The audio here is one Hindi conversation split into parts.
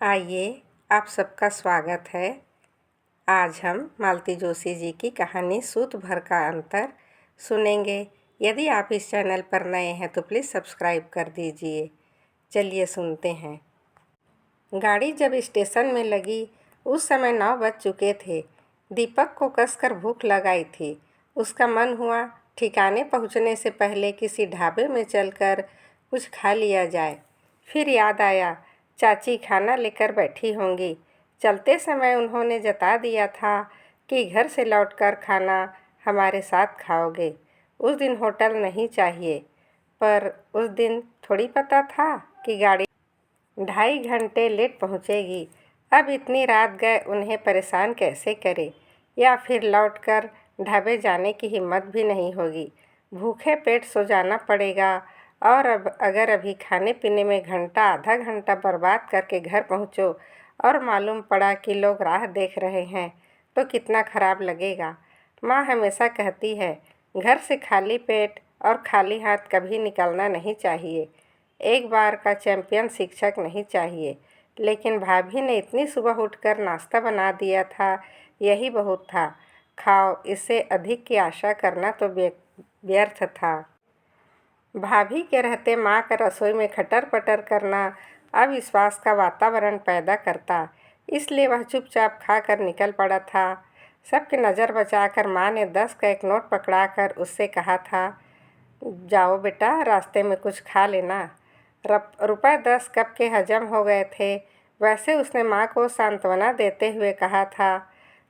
आइए, आप सबका स्वागत है। आज हम मालती जोशी जी की कहानी सूत भर का अंतर सुनेंगे। यदि आप इस चैनल पर नए हैं तो प्लीज़ सब्सक्राइब कर दीजिए। चलिए सुनते हैं। गाड़ी जब स्टेशन में लगी उस समय 9 बज चुके थे। दीपक को कसकर भूख लगाई थी। उसका मन हुआ ठिकाने पहुंचने से पहले किसी ढाबे में चलकर कुछ खा लिया जाए। फिर याद आया, चाची खाना लेकर बैठी होंगी। चलते समय उन्होंने जता दिया था कि घर से लौटकर खाना हमारे साथ खाओगे। उस दिन होटल नहीं चाहिए, पर उस दिन थोड़ी पता था कि गाड़ी 2.5 घंटे लेट पहुंचेगी। अब इतनी रात गए उन्हें परेशान कैसे करे, या फिर लौटकर ढाबे जाने की हिम्मत भी नहीं होगी। भूखे पेट सो जाना पड़ेगा। और अब अगर अभी खाने पीने में घंटा आधा घंटा बर्बाद करके घर पहुंचो और मालूम पड़ा कि लोग राह देख रहे हैं तो कितना खराब लगेगा। माँ हमेशा कहती है, घर से खाली पेट और खाली हाथ कभी निकलना नहीं चाहिए। एक बार का चैंपियन शिक्षक नहीं चाहिए। लेकिन भाभी ने इतनी सुबह उठकर नाश्ता बना दिया था, यही बहुत था। खाओ, इससे अधिक की आशा करना तो व्यर्थ था। भाभी के रहते माँ का रसोई में खटर पटर करना अविश्वास का वातावरण पैदा करता। इसलिए वह चुपचाप खाकर निकल पड़ा था। सबकी नज़र बचाकर माँ ने 10 का एक नोट पकड़ाकर उससे कहा था, जाओ बेटा, रास्ते में कुछ खा लेना। रुपए 10 कब के हजम हो गए थे। वैसे उसने माँ को सांत्वना देते हुए कहा था,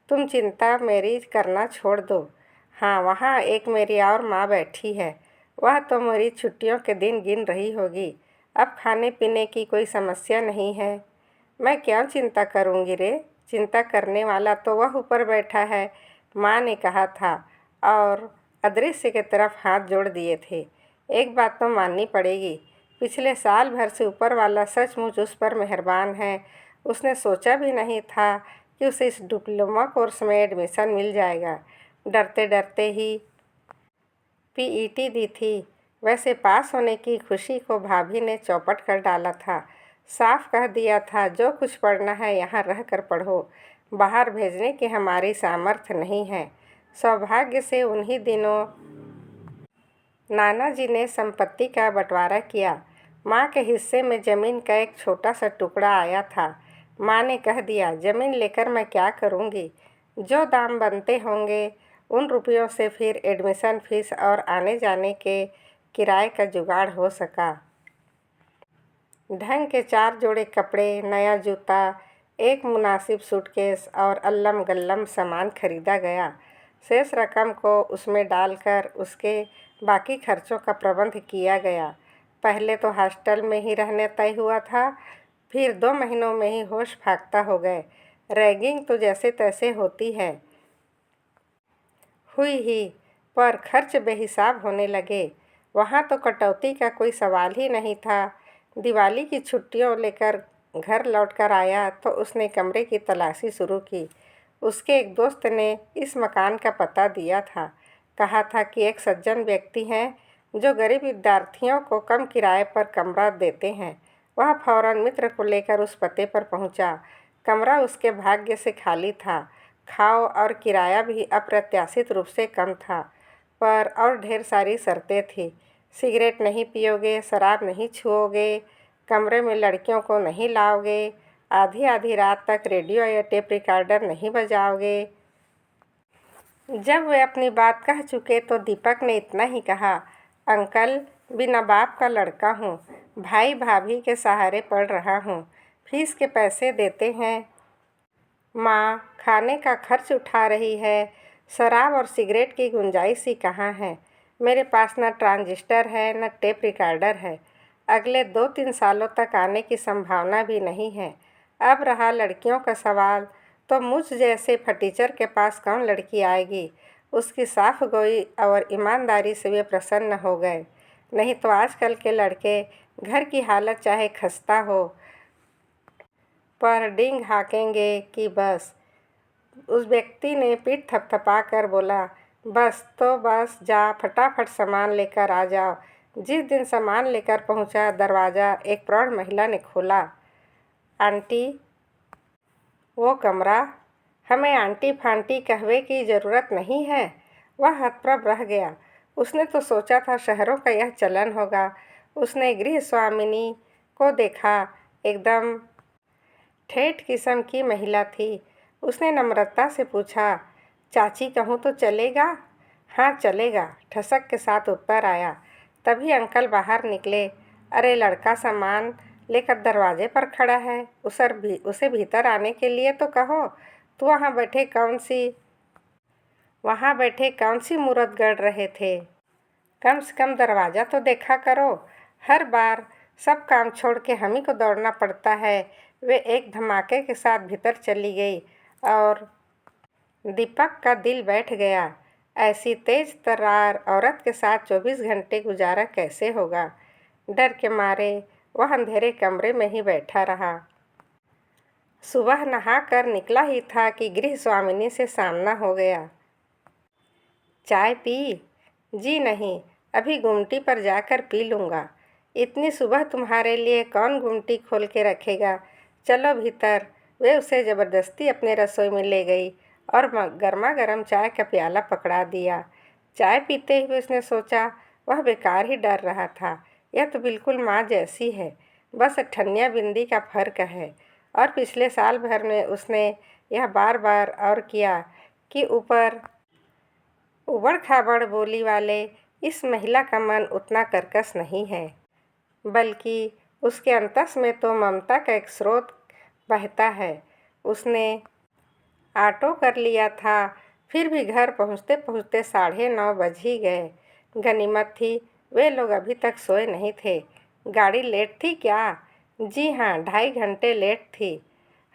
तुम चिंता मेरी करना छोड़ दो। हाँ, वहाँ एक मेरी और माँ बैठी है। वह तो मेरी छुट्टियों के दिन गिन रही होगी। अब खाने पीने की कोई समस्या नहीं है। मैं क्यों चिंता करूँगी रे? चिंता करने वाला तो वह ऊपर बैठा है, माँ ने कहा था और अदृश्य की तरफ हाथ जोड़ दिए थे। एक बात तो माननी पड़ेगी, पिछले साल भर से ऊपर वाला सचमुच उस पर मेहरबान है। उसने सोचा भी नहीं था कि उसे इस डिप्लोमा कोर्स में एडमिशन मिल जाएगा। डरते डरते ही पीईटी दी थी। वैसे पास होने की खुशी को भाभी ने चौपट कर डाला था। साफ कह दिया था, जो कुछ पढ़ना है यहाँ रह कर पढ़ो, बाहर भेजने की हमारी सामर्थ्य नहीं है। सौभाग्य से उन्हीं दिनों नाना जी ने संपत्ति का बंटवारा किया। माँ के हिस्से में ज़मीन का एक छोटा सा टुकड़ा आया था। माँ ने कह दिया, ज़मीन लेकर मैं क्या करूँगी? जो दाम बनते होंगे उन रुपयों से फिर एडमिशन फीस और आने जाने के किराए का जुगाड़ हो सका। ढंग के 4 जोड़े कपड़े, नया जूता, एक मुनासिब सूटकेस और अल्लम गल्लम सामान खरीदा गया। शेष रकम को उसमें डालकर उसके बाकी खर्चों का प्रबंध किया गया। पहले तो हॉस्टल में ही रहने तय हुआ था, फिर 2 महीनों में ही होश फाख्ता हो गए। रैगिंग तो जैसे तैसे होती है, हुई ही, पर खर्च बेहिसाब होने लगे। वहाँ तो कटौती का कोई सवाल ही नहीं था। दिवाली की छुट्टियों लेकर घर लौटकर आया तो उसने कमरे की तलाशी शुरू की। उसके एक दोस्त ने इस मकान का पता दिया था। कहा था कि एक सज्जन व्यक्ति हैं जो गरीब विद्यार्थियों को कम किराए पर कमरा देते हैं। वह फौरन मित्र को लेकर उस पते पर पहुंचा। कमरा उसके भाग्य से खाली था। खाओ और किराया भी अप्रत्याशित रूप से कम था, पर और ढेर सारी शर्तें थी। सिगरेट नहीं पियोगे, शराब नहीं छुओगे, कमरे में लड़कियों को नहीं लाओगे, आधी आधी रात तक रेडियो या टेप रिकॉर्डर नहीं बजाओगे। जब वे अपनी बात कह चुके तो दीपक ने इतना ही कहा, अंकल, बिना बाप का लड़का हूँ, भाई भाभी के सहारे पढ़ रहा हूँ, फीस के पैसे देते हैं, माँ खाने का खर्च उठा रही है, शराब और सिगरेट की गुंजाइश ही कहाँ है। मेरे पास न ट्रांजिस्टर है न टेप रिकॉर्डर है। अगले 2-3 सालों तक आने की संभावना भी नहीं है। अब रहा लड़कियों का सवाल, तो मुझ जैसे फटीचर के पास कौन लड़की आएगी। उसकी साफ गोई और ईमानदारी से वे प्रसन्न हो गए। नहीं तो आजकल के लड़के घर की हालत चाहे खस्ता हो, पर डींग हाँकेंगे कि बस। उस व्यक्ति ने पीठ थपथपाकर बोला, बस तो बस, जा फटाफट सामान लेकर आ जाओ। जिस दिन सामान लेकर पहुंचा, दरवाज़ा एक प्रौढ़ महिला ने खोला। आंटी, वो कमरा, हमें आंटी फांटी कहवे की ज़रूरत नहीं है। वह हतप्रभ रह गया। उसने तो सोचा था शहरों का यह चलन होगा। उसने गृह स्वामिनी को देखा, एकदम ठेठ किस्म की महिला थी। उसने नम्रता से पूछा, चाची कहूँ तो चलेगा? हाँ चलेगा, ठसक के साथ उत्तर आया। तभी अंकल बाहर निकले। अरे लड़का सामान लेकर दरवाजे पर खड़ा है, उसे भीतर आने के लिए तो कहो। तो वहाँ बैठे कौन सी मूरत गढ़ रहे थे? कम से कम दरवाज़ा तो देखा करो। हर बार सब काम छोड़ के हम ही को दौड़ना पड़ता है। वे एक धमाके के साथ भीतर चली गई और दीपक का दिल बैठ गया। ऐसी तेज तर्रार औरत के साथ 24 घंटे गुजारा कैसे होगा? डर के मारे वह अंधेरे कमरे में ही बैठा रहा। सुबह नहा कर निकला ही था कि गृह स्वामिनी से सामना हो गया। चाय पी? जी नहीं, अभी गुमटी पर जाकर पी लूँगा। इतनी सुबह तुम्हारे लिए कौन गुमटी खोल के रखेगा? चलो भीतर। वे उसे ज़बरदस्ती अपने रसोई में ले गई और गर्मा गर्म चाय का प्याला पकड़ा दिया। चाय पीते हुए उसने सोचा, वह बेकार ही डर रहा था। यह तो बिल्कुल माँ जैसी है, बस ठन्निया बिंदी का फ़र्क है। और पिछले साल भर में उसने यह बार बार और किया कि उबड़ खाबड़ बोली वाले इस महिला का मन उतना कर्कश नहीं है, बल्कि उसके अंतस में तो ममता का एक स्रोत बहता है। उसने ऑटो कर लिया था, फिर भी घर पहुँचते पहुँचते 9:30 बज ही गए। गनीमत थी वे लोग अभी तक सोए नहीं थे। गाड़ी लेट थी क्या? जी हाँ, 2.5 घंटे लेट थी।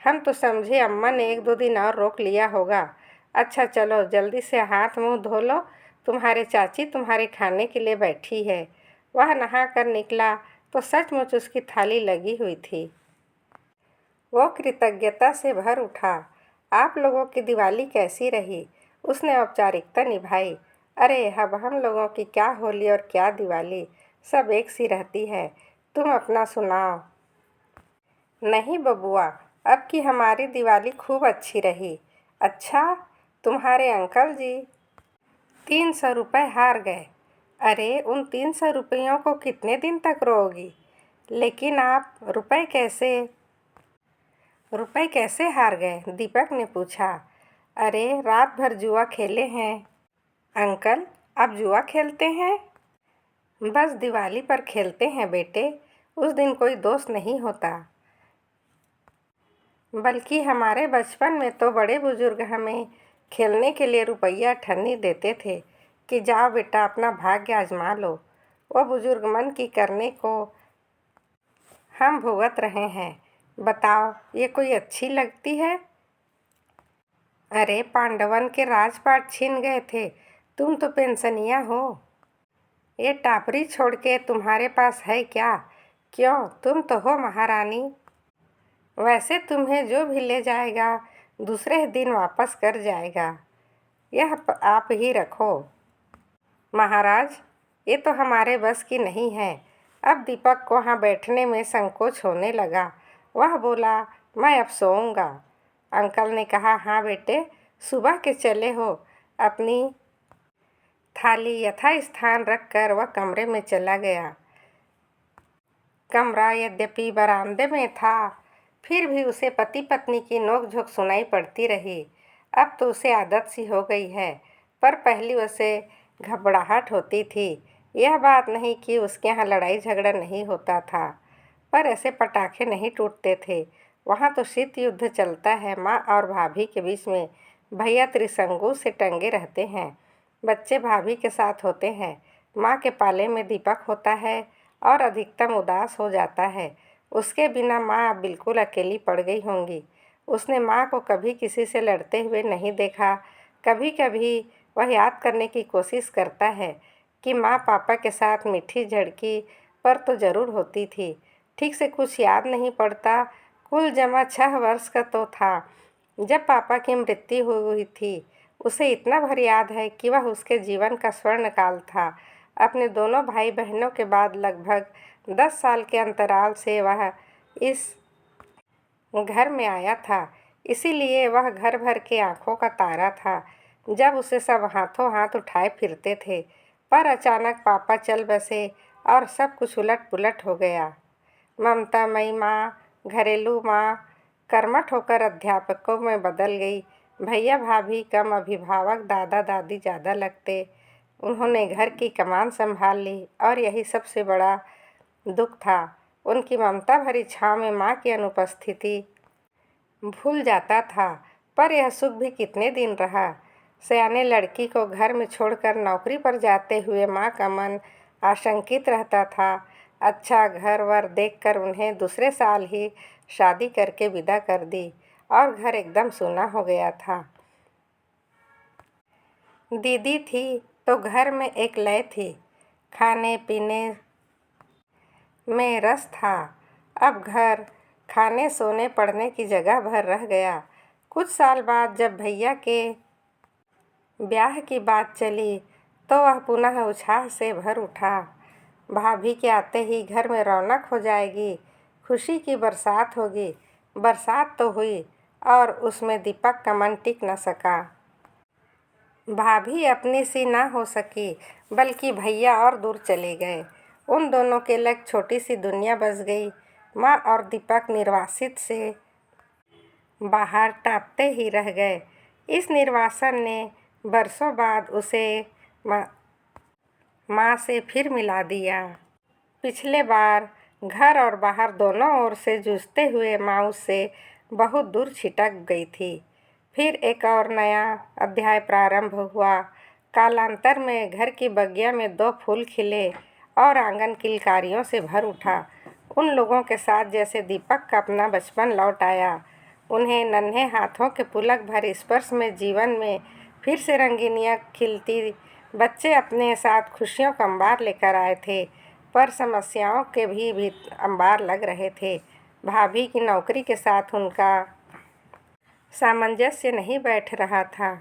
हम तो समझे अम्मा ने 1-2 दिन और रोक लिया होगा। अच्छा चलो जल्दी से हाथ मुंह धो लो, तुम्हारे चाची तुम्हारे खाने के लिए बैठी है। वह नहा कर निकला तो सचमुच उसकी थाली लगी हुई थी। वो कृतज्ञता से भर उठा। आप लोगों की दिवाली कैसी रही? उसने औपचारिकता निभाई। अरे अब हम लोगों की क्या होली और क्या दिवाली, सब एक सी रहती है। तुम अपना सुनाओ। नहीं बबुआ, अब की हमारी दिवाली खूब अच्छी रही। अच्छा, तुम्हारे अंकल जी 300 रुपये हार गए। अरे उन 300 रुपयों को कितने दिन तक रोओगी? लेकिन आप रुपए कैसे हार गए? दीपक ने पूछा। अरे रात भर जुआ खेले हैं। अंकल, आप जुआ खेलते हैं? बस दिवाली पर खेलते हैं बेटे, उस दिन कोई दोस्त नहीं होता। बल्कि हमारे बचपन में तो बड़े बुजुर्ग हमें खेलने के लिए रुपया ठन्नी देते थे कि जाओ बेटा अपना भाग्य आजमा लो। वो बुजुर्ग मन की करने को हम भुगत रहे हैं। बताओ, ये कोई अच्छी लगती है? अरे पांडवन के राजपाट छीन गए थे, तुम तो पेंशनिया हो। ये टापरी छोड़ के तुम्हारे पास है क्या? क्यों, तुम तो हो महारानी। वैसे तुम्हें जो भी ले जाएगा दूसरे दिन वापस कर जाएगा। यह आप ही रखो। महाराज, ये तो हमारे बस की नहीं है। अब दीपक को वहाँ बैठने में संकोच होने लगा। वह बोला, मैं अब सोऊंगा। अंकल ने कहा, हाँ बेटे, सुबह के चले हो। अपनी थाली यथास्थान रखकर वह कमरे में चला गया। कमरा यद्यपि बरामदे में था, फिर भी उसे पति पत्नी की नोक-झोंक सुनाई पड़ती रही। अब तो उसे आदत सी हो गई है, पर पहले उसे घबराहट होती थी। यह बात नहीं कि उसके यहाँ लड़ाई झगड़ा नहीं होता था, पर ऐसे पटाखे नहीं टूटते थे। वहाँ तो शीत युद्ध चलता है। माँ और भाभी के बीच में भैया त्रिशंकु से टंगे रहते हैं। बच्चे भाभी के साथ होते हैं। माँ के पाले में दीपक होता है और अधिकतम उदास हो जाता है। उसके बिना माँ अब बिल्कुल अकेली पड़ गई होंगी। उसने माँ को कभी किसी से लड़ते हुए नहीं देखा। कभी कभी वह याद करने की कोशिश करता है कि माँ पापा के साथ मीठी झड़की पर तो ज़रूर होती थी। ठीक से कुछ याद नहीं पड़ता। कुल जमा 6 वर्ष का तो था जब पापा की मृत्यु हुई थी। उसे इतना भर याद है कि वह उसके जीवन का स्वर्ण काल था। अपने दोनों भाई बहनों के बाद लगभग 10 साल के अंतराल से वह इस घर में आया था, इसीलिए वह घर भर के आंखों का तारा था। जब उसे सब हाथों हाथ उठाए फिरते थे, पर अचानक पापा चल बसे और सब कुछ उलट पुलट हो गया। ममतामयी माँ, घरेलू माँ, कर्मठ होकर अध्यापकों में बदल गई। भैया भाभी कम, अभिभावक दादा दादी ज़्यादा लगते। उन्होंने घर की कमान संभाल ली और यही सबसे बड़ा दुख था। उनकी ममता भरी छाँव में माँ की अनुपस्थिति भूल जाता था। पर यह सुख भी कितने दिन रहा। सयाने लड़की को घर में छोड़कर नौकरी पर जाते हुए माँ का मन आशंकित रहता था। अच्छा घर वर देखकर उन्हें दूसरे साल ही शादी करके विदा कर दी और घर एकदम सूना हो गया था। दीदी थी तो घर में एक लय थी, खाने पीने में रस था। अब घर खाने सोने पड़ने की जगह भर रह गया। कुछ साल बाद जब भैया के ब्याह की बात चली तो वह पुनः उत्साह से भर उठा। भाभी के आते ही घर में रौनक हो जाएगी, खुशी की बरसात होगी। बरसात तो हुई और उसमें दीपक का मन टिक न सका। भाभी अपनी सी ना हो सकी, बल्कि भैया और दूर चले गए। उन दोनों के लग छोटी सी दुनिया बस गई। माँ और दीपक निर्वासित से बाहर टापते ही रह गए। इस निर्वासन ने बरसों बाद उसे माँ से फिर मिला दिया। पिछले बार घर और बाहर दोनों ओर से जूझते हुए माँ उससे बहुत दूर छिटक गई थी। फिर एक और नया अध्याय प्रारंभ हुआ। कालांतर में घर की बगिया में 2 फूल खिले और आंगन किलकारियों से भर उठा। उन लोगों के साथ जैसे दीपक का अपना बचपन लौट आया। उन्हें नन्हे हाथों के पुलक भर स्पर्श में जीवन में फिर से रंगीनियाँ खिलती। बच्चे अपने साथ खुशियों का अंबार लेकर आए थे, पर समस्याओं के भी अंबार लग रहे थे। भाभी की नौकरी के साथ उनका सामंजस्य नहीं बैठ रहा था।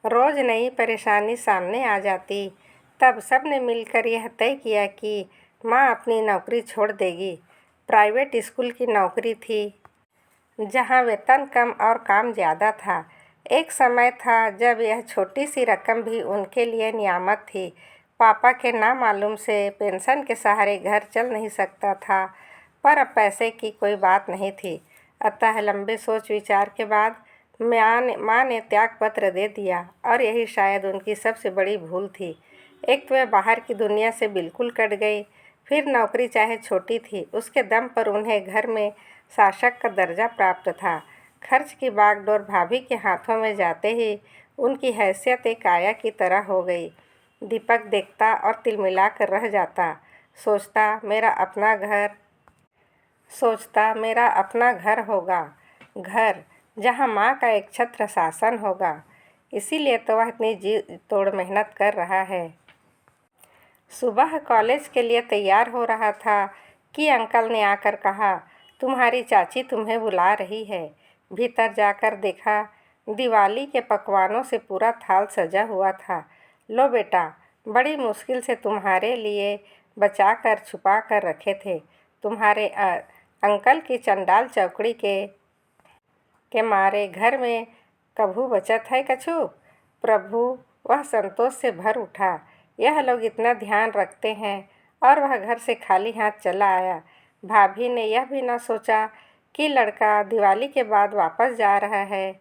रोज़ नई परेशानी सामने आ जाती। तब सब ने मिलकर यह तय किया कि माँ अपनी नौकरी छोड़ देगी। प्राइवेट स्कूल की नौकरी थी, जहाँ वेतन कम और काम ज़्यादा था। एक समय था जब यह छोटी सी रकम भी उनके लिए नियामत थी। पापा के नामालूम से पेंशन के सहारे घर चल नहीं सकता था, पर अब पैसे की कोई बात नहीं थी। अतः लंबे सोच विचार के बाद माँ ने त्याग पत्र दे दिया और यही शायद उनकी सबसे बड़ी भूल थी। एक तो वह बाहर की दुनिया से बिल्कुल कट गई, फिर नौकरी चाहे छोटी थी, उसके दम पर उन्हें घर में शासक का दर्जा प्राप्त था। खर्च की बागडोर भाभी के हाथों में जाते ही उनकी हैसियत एक आया की तरह हो गई। दीपक देखता और तिलमिला कर रह जाता, सोचता मेरा अपना घर होगा, घर जहाँ माँ का एक छत्र शासन होगा। इसीलिए तो वह इतनी जी तोड़ मेहनत कर रहा है। सुबह कॉलेज के लिए तैयार हो रहा था कि अंकल ने आकर कहा, तुम्हारी चाची तुम्हें बुला रही है। भीतर जाकर देखा, दिवाली के पकवानों से पूरा थाल सजा हुआ था। लो बेटा, बड़ी मुश्किल से तुम्हारे लिए बचा कर छुपा कर रखे थे। तुम्हारे अंकल की चंडाल चौकड़ी के मारे घर में कभू बचत है कछु। प्रभु, वह संतोष से भर उठा। यह लोग इतना ध्यान रखते हैं और वह घर से खाली हाथ चला आया। भाभी ने यह भी न सोचा कि लड़का दिवाली के बाद वापस जा रहा है।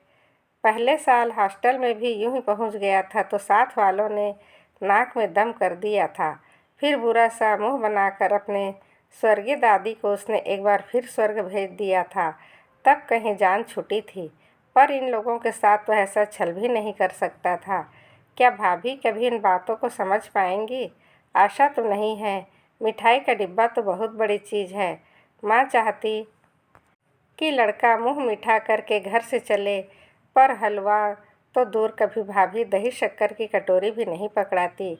पहले साल हॉस्टल में भी यूं ही पहुंच गया था तो साथ वालों ने नाक में दम कर दिया था। फिर बुरा सा मुंह बनाकर अपने स्वर्गीय दादी को उसने एक बार फिर स्वर्ग भेज दिया था। तब कहीं जान छूटी थी, पर इन लोगों के साथ वह ऐसा छल भी नहीं कर सकता था। क्या भाभी कभी इन बातों को समझ पाएंगी? आशा तो नहीं है। मिठाई का डिब्बा तो बहुत बड़ी चीज़ है। माँ चाहती कि लड़का मुंह मीठा करके घर से चले, पर हलवा तो दूर, कभी भाभी दही शक्कर की कटोरी भी नहीं पकड़ाती।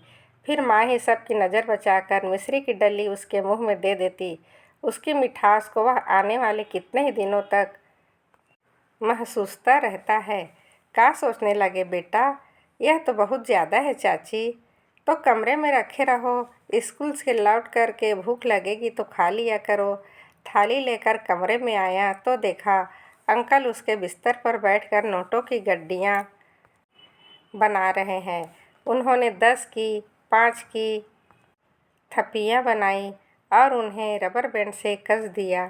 फिर माँ ही सबकी नज़र बचाकर मिश्री की डली उसके मुंह में दे देती। उसकी मिठास को वह आने वाले कितने ही दिनों तक महसूसता रहता है। क्या सोचने लगे बेटा, यह तो बहुत ज़्यादा है चाची। तो कमरे में रखे रहो, स्कूल से लौट कर के भूख लगेगी तो खा लिया करो। थाली लेकर कमरे में आया तो देखा अंकल उसके बिस्तर पर बैठकर नोटों की गड्डियाँ बना रहे हैं। उन्होंने 10 की, 5 की थप्पियाँ बनाई और उन्हें रबर बैंड से कस दिया।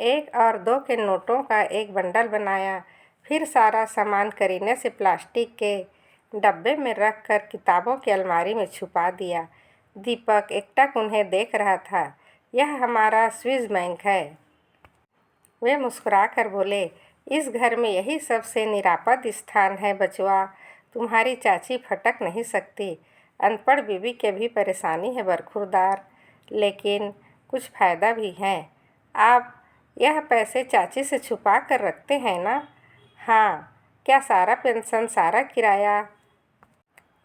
1 और 2 के नोटों का एक बंडल बनाया। फिर सारा सामान करीने से प्लास्टिक के डब्बे में रखकर किताबों की अलमारी में छुपा दिया। दीपक एकटक उन्हें देख रहा था। यह हमारा स्विस बैंक है। वे मुस्कुराकर बोले, इस घर में यही सबसे निरापद स्थान है बचवा। तुम्हारी चाची फटक नहीं सकती। अनपढ़ बीवी के भी परेशानी है बरखुरदार, लेकिन कुछ फ़ायदा भी है। आप यह पैसे चाची से छुपा कर रखते हैं ना? हाँ। क्या सारा पेंशन, सारा किराया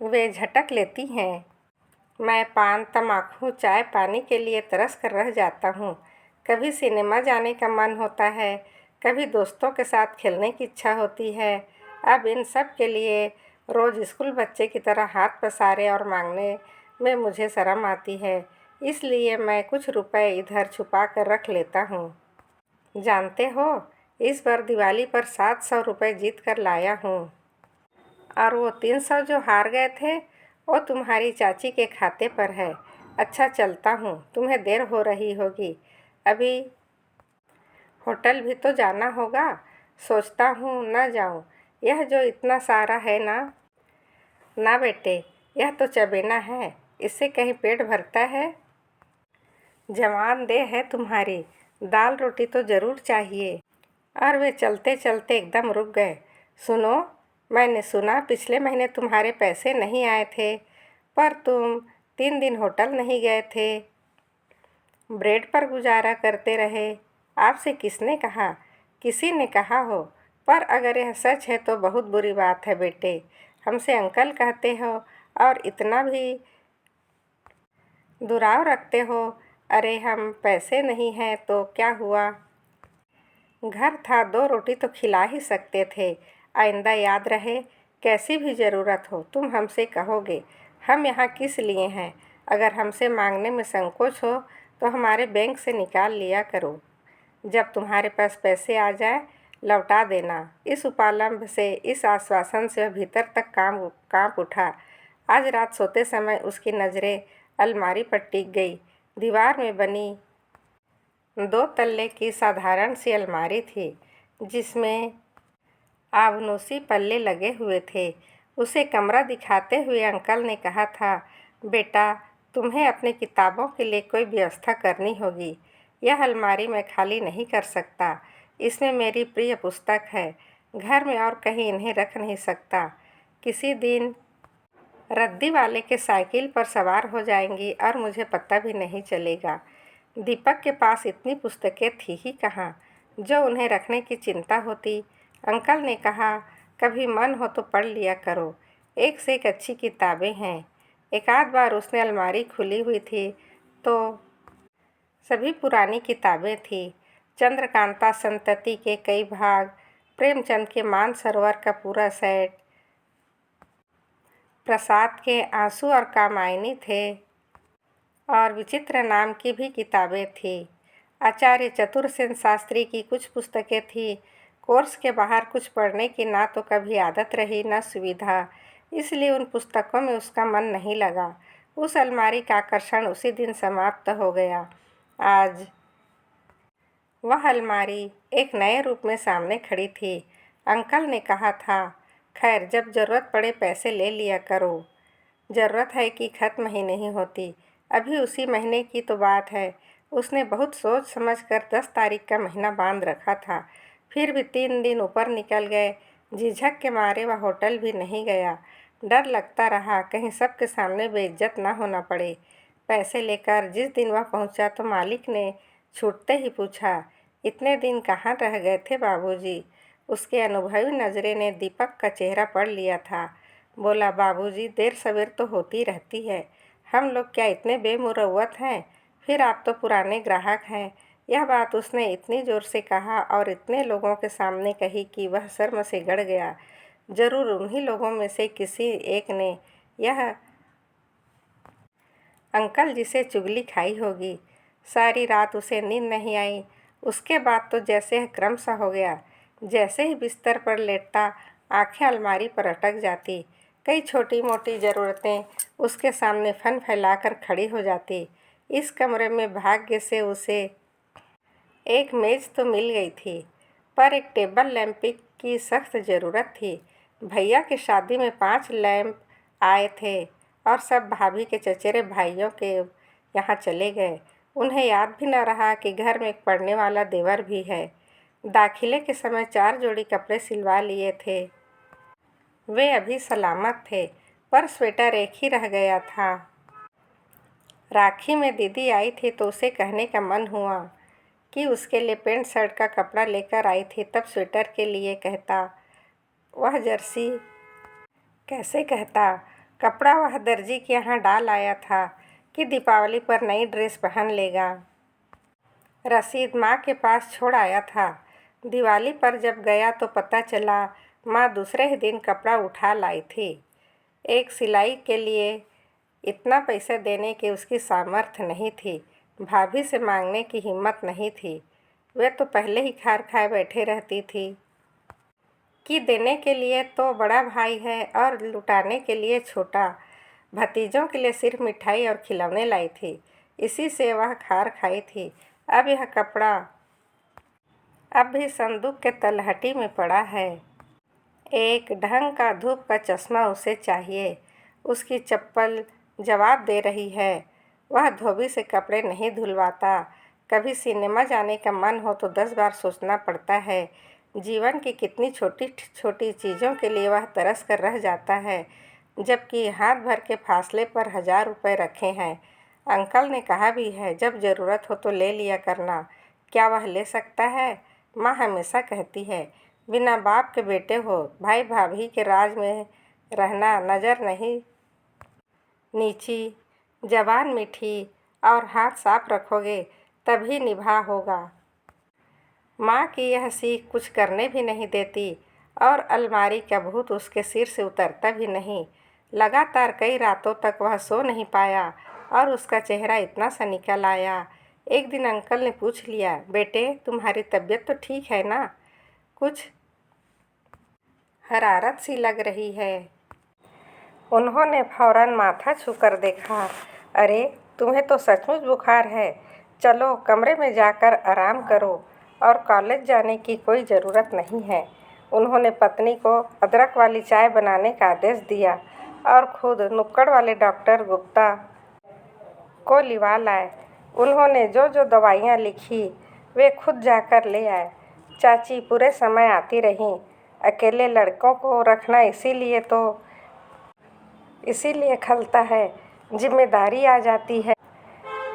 वे झटक लेती हैं? मैं पान, तम्बाकू, चाय पानी के लिए तरस कर रह जाता हूँ। कभी सिनेमा जाने का मन होता है, कभी दोस्तों के साथ खेलने की इच्छा होती है। अब इन सब के लिए रोज़ स्कूल बच्चे की तरह हाथ पसारे और मांगने में मुझे शर्म आती है। इसलिए मैं कुछ रुपए इधर छुपा कर रख लेता हूँ। जानते हो, इस बार दिवाली पर 700 रुपये जीत कर लाया हूँ, और वो 300 जो हार गए थे वो तुम्हारी चाची के खाते पर है। अच्छा चलता हूँ, तुम्हें देर हो रही होगी। अभी होटल भी तो जाना होगा। सोचता हूँ न जाऊँ। यह जो इतना सारा है ना। ना बेटे, यह तो चबेना है, इससे कहीं पेट भरता है? जवान देह है तुम्हारी, दाल रोटी तो ज़रूर चाहिए। और वे चलते चलते एकदम रुक गए। सुनो, मैंने सुना पिछले महीने तुम्हारे पैसे नहीं आए थे, पर तुम 3 दिन होटल नहीं गए थे, ब्रेड पर गुजारा करते रहे। आपसे किसने कहा? किसी ने कहा हो, पर अगर यह सच है तो बहुत बुरी बात है बेटे। हमसे अंकल कहते हो और इतना भी दुराव रखते हो। अरे हम पैसे नहीं हैं तो क्या हुआ? घर था, 2 रोटी तो खिला ही सकते थे। आइंदा याद रहे, कैसी भी ज़रूरत हो तुम हमसे कहोगे। हम यहाँ किस लिए हैं? अगर हमसे मांगने में संकोच हो तो हमारे बैंक से निकाल लिया करो। जब तुम्हारे पास पैसे आ जाए लौटा देना। इस उपालंब से, इस आश्वासन से वह भीतर तक काँप उठा। आज रात सोते समय उसकी नज़रें अलमारी पर टिक गई। दीवार में बनी 2 तल्ले की साधारण सी अलमारी थी, जिसमें आबनूसी पल्ले लगे हुए थे। उसे कमरा दिखाते हुए अंकल ने कहा था, बेटा तुम्हें अपनी किताबों के लिए कोई व्यवस्था करनी होगी। यह अलमारी मैं खाली नहीं कर सकता। इसमें मेरी प्रिय पुस्तक है। घर में और कहीं इन्हें रख नहीं सकता। किसी दिन रद्दी वाले के साइकिल पर सवार हो जाएंगी और मुझे पता भी नहीं चलेगा। दीपक के पास इतनी पुस्तकें थी ही कहाँ जो उन्हें रखने की चिंता होती। अंकल ने कहा, कभी मन हो तो पढ़ लिया करो। एक से एक अच्छी किताबें हैं। एक आध बार उसने अलमारी खुली हुई थी तो सभी पुरानी किताबें थी। चंद्रकांता संतति के कई भाग, प्रेमचंद के मानसरोवर का पूरा सेट, प्रसाद के आंसू और कामायनी थे, और विचित्र नाम की भी किताबें थी। आचार्य चतुरसेन शास्त्री की कुछ पुस्तकें थी। कोर्स के बाहर कुछ पढ़ने की ना तो कभी आदत रही न सुविधा, इसलिए उन पुस्तकों में उसका मन नहीं लगा। उस अलमारी का आकर्षण उसी दिन समाप्त हो गया। आज वह अलमारी एक नए रूप में सामने खड़ी थी। अंकल ने कहा था, खैर जब ज़रूरत पड़े पैसे ले लिया करो। ज़रूरत है कि ख़त्म ही नहीं होती। अभी उसी महीने की तो बात है। उसने बहुत सोच समझकर 10 तारीख का महीना बांध रखा था। फिर भी 3 दिन ऊपर निकल गए। झिझक के मारे वह होटल भी नहीं गया। डर लगता रहा कहीं सबके सामने बेइज्जत न होना पड़े। पैसे लेकर जिस दिन वह पहुंचा तो मालिक ने छूटते ही पूछा, इतने दिन कहाँ रह गए थे बाबूजी? उसके अनुभवी नज़रे ने दीपक का चेहरा पढ़ लिया था। बोला, बाबूजी देर सवेर तो होती रहती है। हम लोग क्या इतने बेमुरव्वत हैं? फिर आप तो पुराने ग्राहक हैं। यह बात उसने इतनी ज़ोर से कहा और इतने लोगों के सामने कही कि वह शर्म से गड़ गया। ज़रूर उन्हीं लोगों में से किसी एक ने यह अंकल जी से चुगली खाई होगी। सारी रात उसे नींद नहीं आई। उसके बाद तो जैसे क्रम सा हो गया। जैसे ही बिस्तर पर लेटता, आंखें अलमारी पर अटक जाती। कई छोटी मोटी ज़रूरतें उसके सामने फन फैलाकर खड़ी हो जाती। इस कमरे में भाग्य से उसे एक मेज़ तो मिल गई थी, पर एक टेबल लैंप की सख्त ज़रूरत थी। भैया की शादी में 5 लैंप आए थे और सब भाभी के चचेरे भाइयों के यहाँ चले गए। उन्हें याद भी न रहा कि घर में एक पढ़ने वाला देवर भी है। दाखिले के समय 4 जोड़ी कपड़े सिलवा लिए थे। वे अभी सलामत थे, पर स्वेटर एक ही रह गया था। राखी में दीदी आई थी तो उसे कहने का मन हुआ कि उसके लिए पैंट शर्ट का कपड़ा लेकर आई थी। तब स्वेटर के लिए कहता, वह जर्सी कैसे कहता। कपड़ा वह दर्जी के यहाँ डाल आया था कि दीपावली पर नई ड्रेस पहन लेगा। रसीद माँ के पास छोड़ आया था। दिवाली पर जब गया तो पता चला माँ दूसरे ही दिन कपड़ा उठा लाई थी। एक सिलाई के लिए इतना पैसा देने की उसकी सामर्थ्य नहीं थी। भाभी से मांगने की हिम्मत नहीं थी। वे तो पहले ही खार खाए बैठे रहती थी कि देने के लिए तो बड़ा भाई है और लुटाने के लिए छोटा। भतीजों के लिए सिर्फ मिठाई और खिलौने लाई थी। इसी से वह खार खाई थी। अब यह कपड़ा अब भी संदूक के तलहटी में पड़ा है। एक ढंग का धूप का चश्मा उसे चाहिए। उसकी चप्पल जवाब दे रही है। वह धोबी से कपड़े नहीं धुलवाता। कभी सिनेमा जाने का मन हो तो 10 बार सोचना पड़ता है। जीवन की कितनी छोटी छोटी चीज़ों के लिए वह तरस कर रह जाता है, जबकि हाथ भर के फासले पर 1000 रुपये रखे हैं। अंकल ने कहा भी है, जब ज़रूरत हो तो ले लिया करना। क्या वह ले सकता है? माँ हमेशा कहती है, बिना बाप के बेटे हो, भाई भाभी के राज में रहना, नज़र नहीं नीची, ज़बान मीठी और हाथ साफ रखोगे तभी निभा होगा। माँ की यह सीख कुछ करने भी नहीं देती और अलमारी का भूत उसके सिर से उतरता भी नहीं। लगातार कई रातों तक वह सो नहीं पाया और उसका चेहरा इतना सा निकल आया। एक दिन अंकल ने पूछ लिया, बेटे तुम्हारी तबीयत तो ठीक है ना? कुछ हरारत सी लग रही है। उन्होंने फौरन माथा छूकर देखा। अरे तुम्हें तो सचमुच बुखार है। चलो कमरे में जाकर आराम करो और कॉलेज जाने की कोई ज़रूरत नहीं है। उन्होंने पत्नी को अदरक वाली चाय बनाने का आदेश दिया और खुद नुक्कड़ वाले डॉक्टर गुप्ता को लिवा लाए। उन्होंने जो जो दवाइयाँ लिखी वे खुद जाकर ले आए। चाची पूरे समय आती रहीं। अकेले लड़कों को रखना इसीलिए खलता है, जिम्मेदारी आ जाती है।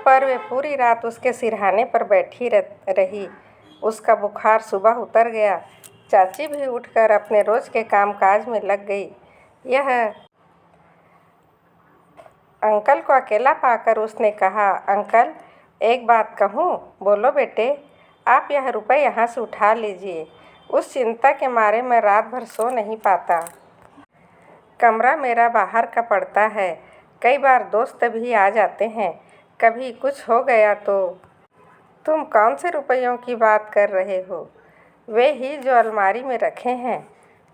पर वे पूरी रात उसके सिरहाने पर बैठी रही। उसका बुखार सुबह उतर गया। चाची भी उठकर अपने रोज के कामकाज में लग गई। यह अंकल को अकेला पाकर उसने कहा, अंकल एक बात कहूँ? बोलो बेटे। आप यह रुपए यहाँ से उठा लीजिए। उस चिंता के मारे मैं रात भर सो नहीं पाता। कमरा मेरा बाहर का पड़ता है। कई बार दोस्त भी आ जाते हैं। कभी कुछ हो गया तो। तुम कौन से रुपयों की बात कर रहे हो? वे ही जो अलमारी में रखे हैं।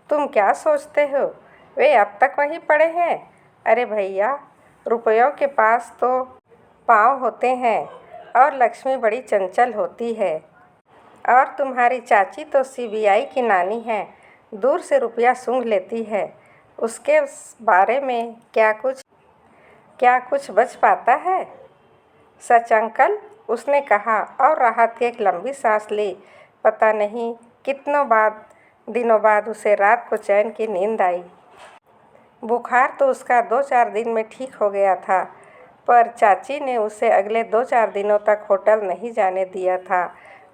तुम क्या सोचते हो वे अब तक वहीं पड़े हैं? अरे भैया, रुपयों के पास तो पाँव होते हैं और लक्ष्मी बड़ी चंचल होती है। और तुम्हारी चाची तो CBI की नानी है, दूर से रुपया सूंघ लेती है। उसके बारे में क्या कुछ बच पाता है? सच अंकल, उसने कहा और राहत की एक लंबी सांस ली। पता नहीं कितनों दिनों बाद उसे रात को चैन की नींद आई। बुखार तो उसका 2-4 दिन में ठीक हो गया था, पर चाची ने उसे अगले 2-4 दिनों तक होटल नहीं जाने दिया था।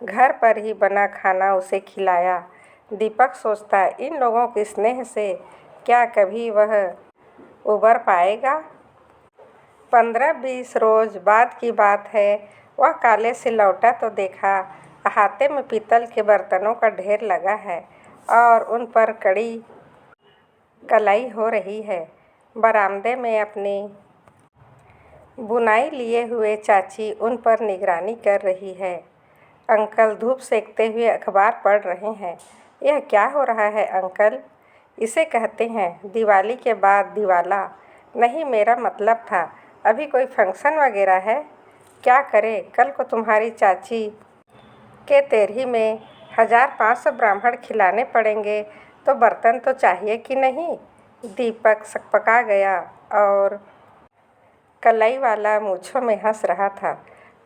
घर पर ही बना खाना उसे खिलाया। दीपक सोचता, इन लोगों के स्नेह से क्या कभी वह उबर पाएगा? 15-20 रोज बाद की बात है। वह कॉलेज से लौटा तो देखा अहाते में पीतल के बर्तनों का ढेर लगा है और उन पर कड़ी कलाई हो रही है। बरामदे में अपनी बुनाई लिए हुए चाची उन पर निगरानी कर रही है। अंकल धूप सेकते हुए अखबार पढ़ रहे हैं। यह क्या हो रहा है अंकल? इसे कहते हैं दिवाली के बाद दिवाला। नहीं, मेरा मतलब था अभी कोई फंक्शन वगैरह है? क्या करें, कल को तुम्हारी चाची के तेरही में 1500 ब्राह्मण खिलाने पड़ेंगे, तो बर्तन तो चाहिए कि नहीं? दीपक सकपका गया और कलाई वाला मूँछों में हंस रहा था।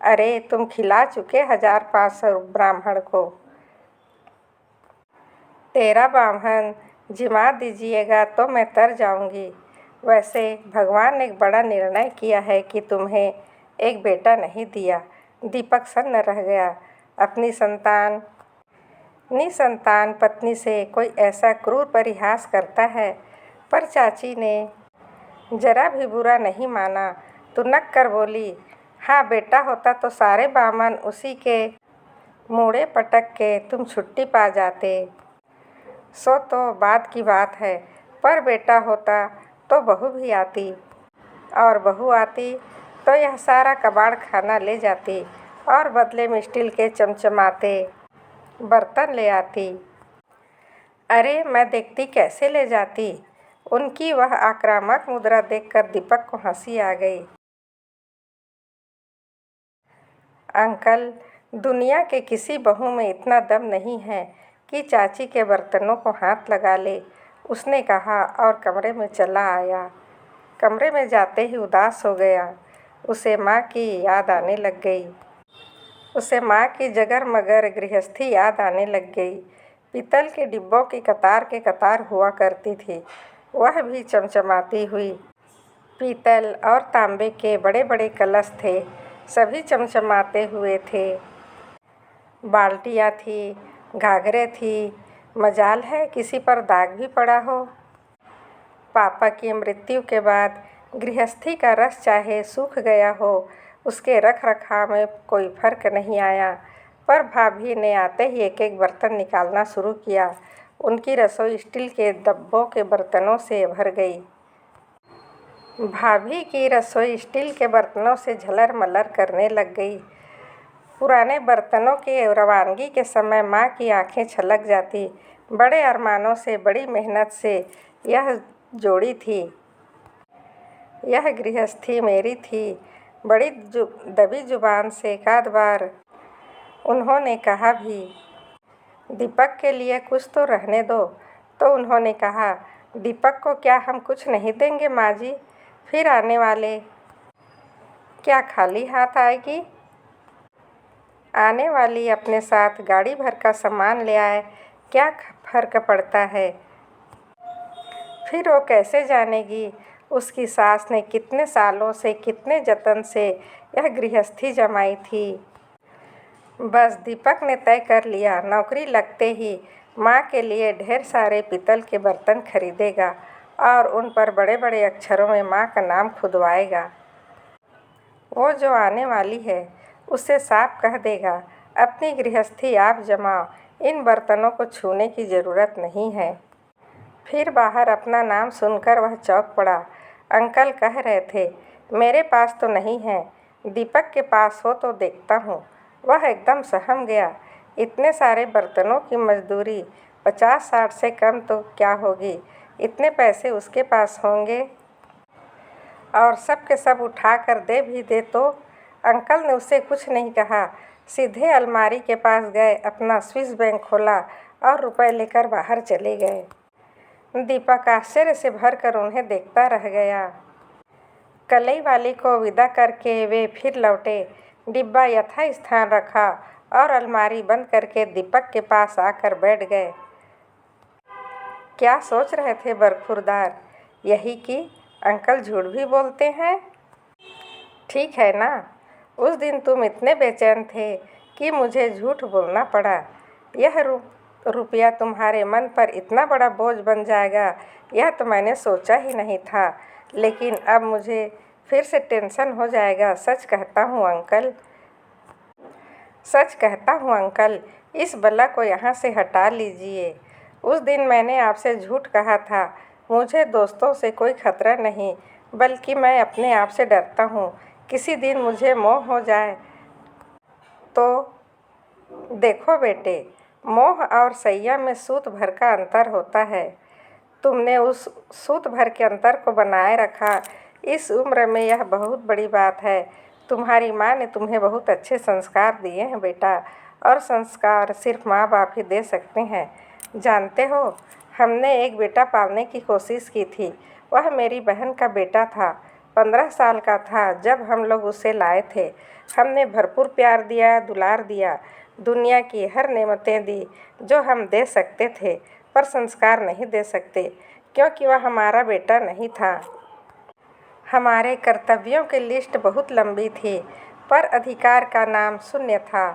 अरे, तुम खिला चुके 1500 ब्राह्मण को। तेरा ब्राह्मण जिमा दीजिएगा तो मैं तर जाऊंगी। वैसे भगवान ने एक बड़ा निर्णय किया है कि तुम्हें एक बेटा नहीं दिया। दीपक सन्न रह गया। अपनी निसंतान पत्नी से कोई ऐसा क्रूर परिहास करता है, पर चाची ने जरा भी बुरा नहीं माना। तुनक कर बोली, हाँ, बेटा होता तो सारे बामन उसी के मूड़े पटक के तुम छुट्टी पा जाते। सो तो बाद की बात है, पर बेटा होता तो बहू भी आती, और बहू आती तो यह सारा कबाड़ खाना ले जाती और बदले में स्टील के चमचमाते बर्तन ले आती। अरे, मैं देखती कैसे ले जाती। उनकी वह आक्रामक मुद्रा देखकर दीपक को हंसी आ गई। अंकल, दुनिया के किसी बहू में इतना दम नहीं है कि चाची के बर्तनों को हाथ लगा ले, उसने कहा और कमरे में चला आया। कमरे में जाते ही उदास हो गया। उसे माँ की याद आने लग गई। उसे माँ की जगर मगर गृहस्थी याद आने लग गई। पीतल के डिब्बों की कतार के कतार हुआ करती थी, वह भी चमचमाती हुई। पीतल और तांबे के बड़े बड़े कलश थे, सभी चमचमाते हुए थे। बाल्टियाँ थी, घाघरे थी। मजाल है किसी पर दाग भी पड़ा हो। पापा की मृत्यु के बाद गृहस्थी का रस चाहे सूख गया हो, उसके रख रखाव में कोई फर्क नहीं आया। पर भाभी ने आते ही एक एक बर्तन निकालना शुरू किया। उनकी रसोई स्टील के डब्बों के बर्तनों से भर गई। भाभी की रसोई स्टील के बर्तनों से झलर मलर करने लग गई। पुराने बर्तनों की रवानगी के समय माँ की आंखें छलक जाती। बड़े अरमानों से, बड़ी मेहनत से यह जोड़ी थी, यह गृहस्थी मेरी थी। बड़ी दबी जुबान से एकाध बार उन्होंने कहा भी, दीपक के लिए कुछ तो रहने दो। तो उन्होंने कहा, दीपक को क्या हम कुछ नहीं देंगे माँ जी? फिर आने वाले क्या खाली हाथ आएगी? आने वाली अपने साथ गाड़ी भर का सामान ले आए, क्या फर्क पड़ता है? फिर वो कैसे जानेगी उसकी सास ने कितने सालों से, कितने जतन से यह गृहस्थी जमाई थी। बस दीपक ने तय कर लिया, नौकरी लगते ही माँ के लिए ढेर सारे पीतल के बर्तन खरीदेगा और उन पर बड़े बड़े अक्षरों में माँ का नाम खुदवाएगा। वो जो आने वाली है उससे साफ कह देगा, अपनी गृहस्थी आप जमाओ, इन बर्तनों को छूने की ज़रूरत नहीं है। फिर बाहर अपना नाम सुनकर वह चौंक पड़ा। अंकल कह रहे थे, मेरे पास तो नहीं है, दीपक के पास हो तो देखता हूँ। वह एकदम सहम गया। इतने सारे बर्तनों की मजदूरी 50-60 से कम तो क्या होगी? इतने पैसे उसके पास होंगे और सब के सब उठा कर दे भी दे तो? अंकल ने उससे कुछ नहीं कहा, सीधे अलमारी के पास गए, अपना स्विस बैंक खोला और रुपए लेकर बाहर चले गए। दीपक आश्चर्य से भर कर उन्हें देखता रह गया। कलई वाली को विदा करके वे फिर लौटे। डिब्बा यथास्थान रखा और अलमारी बंद करके दीपक के पास आकर बैठ गए। क्या सोच रहे थे बरखुरदार? यही कि अंकल झूठ भी बोलते हैं। ठीक है ना? उस दिन तुम इतने बेचैन थे कि मुझे झूठ बोलना पड़ा। यह रुपया तुम्हारे मन पर इतना बड़ा बोझ बन जाएगा, यह तो मैंने सोचा ही नहीं था। लेकिन अब मुझे फिर से टेंशन हो जाएगा। सच कहता हूँ अंकल, इस बला को यहाँ से हटा लीजिए। उस दिन मैंने आपसे झूठ कहा था। मुझे दोस्तों से कोई खतरा नहीं, बल्कि मैं अपने आप से डरता हूँ किसी दिन मुझे मोह हो जाए तो। देखो बेटे, मोह और सैया में सूत भर का अंतर होता है। तुमने उस सूत भर के अंतर को बनाए रखा। इस उम्र में यह बहुत बड़ी बात है। तुम्हारी माँ ने तुम्हें बहुत अच्छे संस्कार दिए हैं बेटा, और संस्कार सिर्फ माँ बाप ही दे सकते हैं। जानते हो, हमने एक बेटा पालने की कोशिश की थी। वह मेरी बहन का बेटा था। 15 साल का था जब हम लोग उसे लाए थे। हमने भरपूर प्यार दिया, दुलार दिया, दुनिया की हर नेमतें दी जो हम दे सकते थे, पर संस्कार नहीं दे सकते, क्योंकि वह हमारा बेटा नहीं था। हमारे कर्तव्यों की लिस्ट बहुत लंबी थी, पर अधिकार का नाम शून्य था।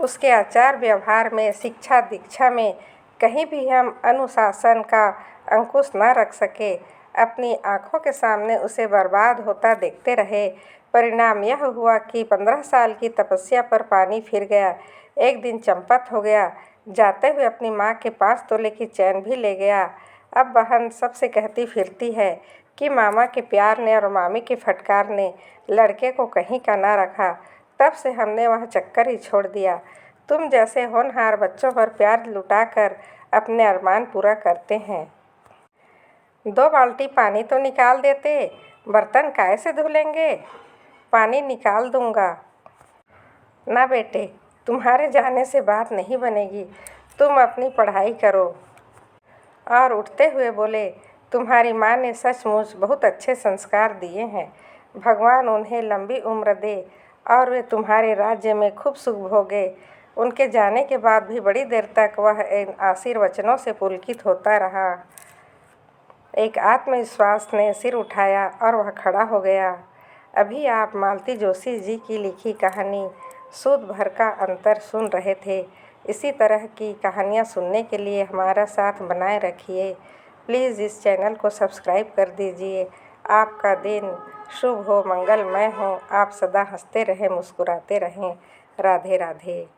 उसके आचार व्यवहार में, शिक्षा दीक्षा में कहीं भी हम अनुशासन का अंकुश न रख सके। अपनी आंखों के सामने उसे बर्बाद होता देखते रहे। परिणाम यह हुआ कि 15 साल की तपस्या पर पानी फिर गया। एक दिन चंपत हो गया। जाते हुए अपनी माँ के 5 तोले की चैन भी ले गया। अब बहन सबसे कहती फिरती है कि मामा के प्यार ने और मामी के फटकार ने लड़के को कहीं का ना रखा। तब से हमने वह चक्कर ही छोड़ दिया। तुम जैसे होनहार बच्चों पर प्यार लुटाकर अपने अरमान पूरा करते हैं। 2 बाल्टी पानी तो निकाल देते, बर्तन काहे से धुलेंगे? पानी निकाल दूंगा। ना बेटे, तुम्हारे जाने से बात नहीं बनेगी। तुम अपनी पढ़ाई करो। और उठते हुए बोले, तुम्हारी माँ ने सचमुच बहुत अच्छे संस्कार दिए हैं। भगवान उन्हें लंबी उम्र दे और वे तुम्हारे राज्य में खूब सुख भोगे। उनके जाने के बाद भी बड़ी देर तक वह इन आशीर्वचनों से पुलकित होता रहा। एक आत्मविश्वास ने सिर उठाया और वह खड़ा हो गया। अभी आप मालती जोशी जी की लिखी कहानी सूत भर का अंतर सुन रहे थे। इसी तरह की कहानियाँ सुनने के लिए हमारा साथ बनाए रखिए। प्लीज़ इस चैनल को सब्सक्राइब कर दीजिए। आपका दिन शुभ हो, मंगलमय हो। आप सदा हंसते रहें, मुस्कुराते रहें। राधे राधे।